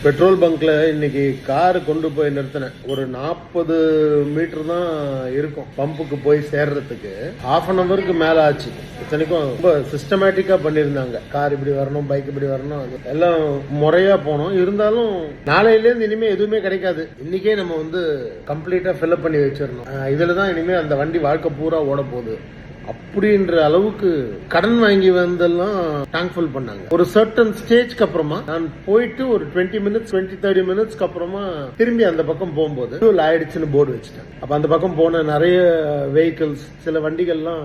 Petrol பங்க்ல இன்னைக்கு car கொண்டு போய் நிறுத்தினேன். ஒரு 40 மீட்டர் தான் இருக்கும் பம்புக்கு போய் சேர்றதுக்கு. ஹாஃப் அன் அவருக்கு மேல ஆச்சு. இத்தனைக்கும் ரொம்ப சிஸ்டமேட்டிக்கா பண்ணிருந்தாங்க. கார் இப்படி வரணும், பைக் இப்படி வரணும், அது எல்லாம் முறையா போனோம். இருந்தாலும் நாளையில இருந்து இனிமே எதுவுமே கிடைக்காது. இன்னைக்கே நம்ம கம்ப்ளீட்டா ஃபில்அப் பண்ணி வச்சிடணும். இதுலதான் இனிமே அந்த வண்டி வாழ்க்கை பூரா ஓட போகுது அப்படின்ற அளவுக்கு கடன் வாங்கி வந்தெல்லாம் டேங்க் ஃபுல் பண்ணாங்க. ஒரு சர்டன் ஸ்டேஜ்க்கு அப்புறமா நான் போயிட்டு ஒரு 20-30 மினிட்ஸ்க்கு அப்புறமா திரும்பி அந்த பக்கம் போகும்போது ஃபியூல் ஆயிடுச்சுன்னு போர்டு வச்சுட்டேன். அப்ப அந்த பக்கம் போன நிறைய வெஹிக்கிள்ஸ், சில வண்டிகள்லாம்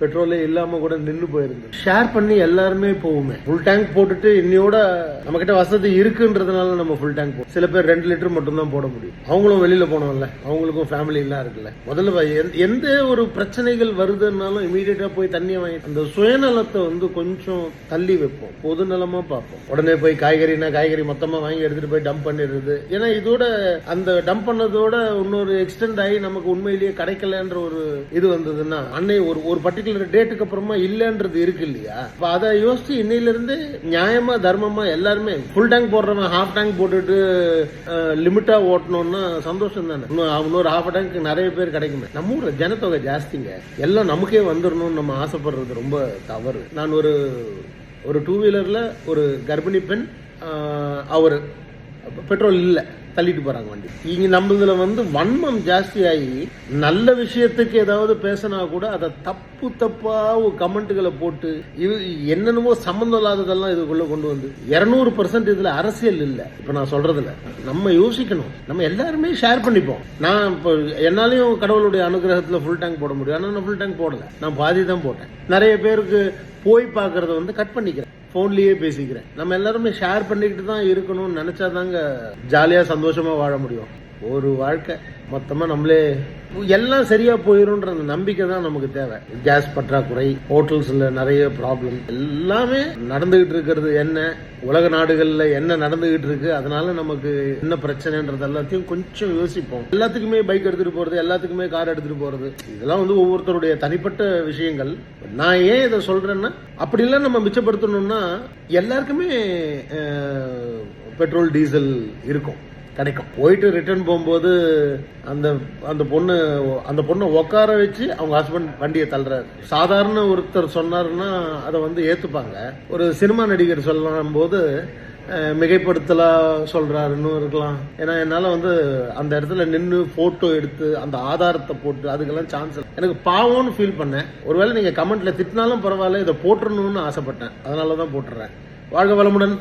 பெட்ரோலே இல்லாம கூட நின்று போயிருந்து. ஷேர் பண்ணி எல்லாருமே போகுமே. ஃபுல் டேங்க் போட்டுட்டு இன்னையோட நம்ம கிட்ட வசதி இருக்குன்றதுனால நம்ம ஃபுல் டேங்க் போடும். சில பேர் 2 லிட்டர் மட்டும் தான் போட முடியும். அவங்களும் வெளியில போனோம்ல, அவங்களுக்கும் ஃபேமிலி எல்லாம் இருக்குல்ல. முதல்ல எந்த ஒரு பிரச்சனைகள் வருதுன்னாலும் இமீடியட்டா போய் தண்ணியை வாங்கி அந்த சுயநலத்தை கொஞ்சம் தள்ளி வைப்போம், பொது நலமா பார்ப்போம். உடனே போய் காய்கறி மொத்தமா வாங்கி எடுத்துட்டு போய் டம்ப் பண்ணிடுறது. ஏன்னா இதோட அந்த டம்ப் பண்ணதோட இன்னொரு எக்ஸ்டெண்ட் ஆகி நமக்கு உண்மையிலேயே கிடைக்கலன்ற ஒரு இது வந்ததுன்னா அன்னை ஒரு பர்டிகுலர் டேட்டுக்கு அப்புறமா இல்லன்றது இருக்கு இல்லையா. அதை யோசிச்சு இன்னையில இருந்து நியாயமா தர்மமா எல்லாருமே ஃபுல் டேங்க் போடுறவன் ஹாஃப் டேங்க் போட்டுட்டு லிமிட்டா ஓட்டணும்னா சந்தோஷம் தானே. இன்னொரு ஹாஃப் டேங்க் நிறைய பேர் கிடைக்குமே. நம்ம ஊர்ல ஜனத்தொகை ஜாஸ்திங்க, எல்லாம் நமக்கே வந்துடணும்னு நம்ம ஆசைப்படுறது ரொம்ப தவறு. நான் ஒரு 2 வீலர்ல ஒரு கர்ப்பிணி பெண், அவர் பெட்ரோல் இல்ல, தள்ளிட்டு போறாங்க வண்டி. இங்க நம்மளதுல வன்மம் ஜாஸ்தி ஆகி நல்ல விஷயத்துக்கு ஏதாவது பேசினா கூட அதை தப்பா கமெண்ட்களை போட்டு என்னென்னமோ சம்பந்தம் இல்லாததெல்லாம் இதுக்குள்ள கொண்டு வந்து 200% இதுல அரசியல் இல்ல. இப்ப நான் சொல்றதுல நம்ம யோசிக்கணும். நம்ம எல்லாருமே ஷேர் பண்ணிப்போம். நான் இப்ப என்னாலையும் கடவுளுடைய அனுகிரகத்துல ஃபுல் டேங்க் போட முடியும். ஆனா நான் ஃபுல் டேங்க் போடல, நான் பாதி தான் போட்டேன். நிறைய பேருக்கு போய் பாக்குறத கட் பண்ணிக்கிறேன், போன்லயே பேசிக்கிறேன். நம்ம எல்லாருமே ஷேர் பண்ணிக்கிட்டு தான் இருக்கணும்னு நினைச்சாதாங்க ஜாலியா சந்தோஷமா வாழ முடியும். ஒரு வாழ்க்கை மொத்தமா நம்மளே எல்லாம் சரியா போயிரும்ன்ற அந்த நம்பிக்கை தான் நமக்கு தேவை. கேஸ் பற்றாக்குறை, ஹோட்டல்ஸ்ல நிறைய ப்ராப்ளம், எல்லாமே நடந்துகிட்டு இருக்கிறது. என்ன உலக நாடுகள்ல என்ன நடந்துகிட்டு இருக்கு, அதனால நமக்கு என்ன பிரச்சனைன்றது எல்லாத்தையும் கொஞ்சம் யோசிப்போம். எல்லாத்துக்குமே பைக் எடுத்துட்டு போறது, எல்லாத்துக்குமே கார் எடுத்துட்டு போறது, இதெல்லாம் ஒவ்வொருத்தருடைய தனிப்பட்ட விஷயங்கள். நான் ஏன் இதை சொல்றேன்னா, அப்படி எல்லாம் நம்ம மிச்சப்படுத்தணும்னா எல்லாருக்குமே பெட்ரோல் டீசல் இருக்கும், கிடைக்கும். போயிட்டு ரிட்டர்ன் போகும்போது அந்த பொண்ணை உட்கார வச்சு அவங்க ஹஸ்பண்ட் வண்டியை தள்ளுறாரு. சாதாரண ஒருத்தர் சொன்னாருன்னா அதை ஏத்துப்பாங்க. ஒரு சினிமா நடிகர் சொல்லும் போது மிகைப்படுத்தலா சொல்றாருன்னு இருக்கலாம். ஏன்னா என்னால அந்த இடத்துல நின்று போட்டோ எடுத்து அந்த ஆதாரத்தை போட்டு அதுக்கெல்லாம் சான்ஸ் எனக்கு பாவம்னு ஃபீல் பண்ணேன். ஒருவேளை நீங்க கமெண்ட்ல திட்டினாலும் பரவாயில்ல, இதை போட்டுறணும்னு ஆசைப்பட்டேன், அதனாலதான் போட்டுறேன். வாழ்க வளமுடன்.